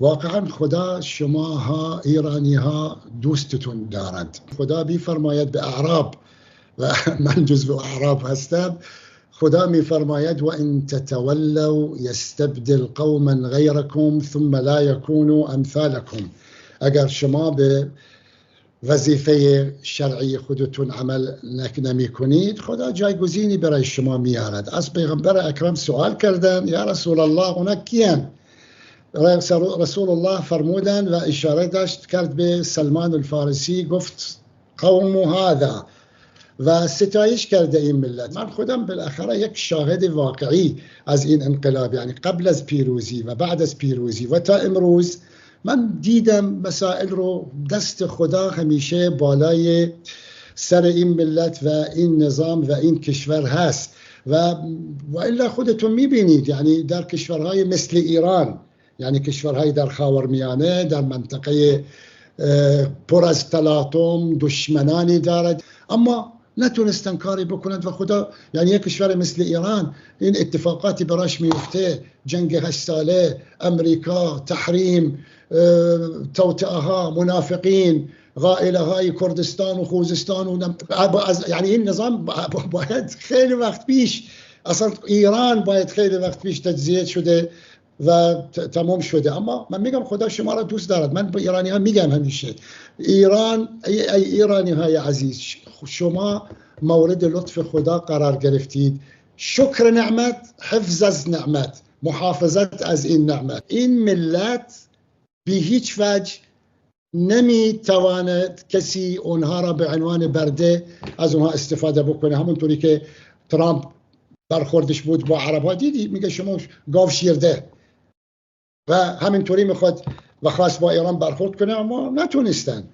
واقعا خدا شماها ایرانی ها دوستتون دارد. خدا میفرماید به اعراب و من جزو اعراب هستم، خدا میفرماید و ان تتولوا یستبدل قوما غیرکم ثم لا یکونوا امثالکم. اگر شما به وظیفه شرعی خودتون عمل نمی کنید، خدا جایگزینی برای شما میارد. از پیغمبر اکرم سوال کردن یا رسول الله اونا کیان؟ رسول الله فرمودن و اشاره داشت کرد به سلمان الفارسی، گفت قوم هذا و ستایش کرده این ملت. من خودم بالاخره یک شاهد واقعی از این انقلاب، یعنی قبل از پیروزی و بعد از پیروزی و تا امروز من دیدم مسائل رو دست خدا همیشه بالای سر این ملت و این نظام و این کشور هست و الا خودتون میبینید، یعنی در کشورهای مثل ایران، یعنی کشورهای در خاورمیانه، در منطقه پر از تلاطم دشمنانی دارد، اما نتونستن کاری بکنند. و خدا یعنی یک کشور مثل ایران این اتفاقاتی براش میفته، جنگ 8 ساله، امریکا، تحریم، توطئه ها، منافقین، غائله های کردستان و خوزستان و یعنی این نظام باید خیلی وقت پیش، اصلا ایران باید خیلی وقت پیش تجزیه شده و تمام شده. اما من میگم خدا شما را دوست دارد. من به ایرانی ها میگم همیشه ایران، ای ایرانی های عزیز، شما مورد لطف خدا قرار گرفتید. شکر نعمت، حفظ از نعمت، محافظت از این نعمت. این ملت به هیچ وجه نمیتواند کسی اونها را به عنوان برده از اونها استفاده بکنه. همونطوری که ترامپ برخوردش بود با عرب ها، دیدی میگه شما گاو شیرده، و همینطوری میخواد و خواست با ایران برخورد کنه اما نتونستن.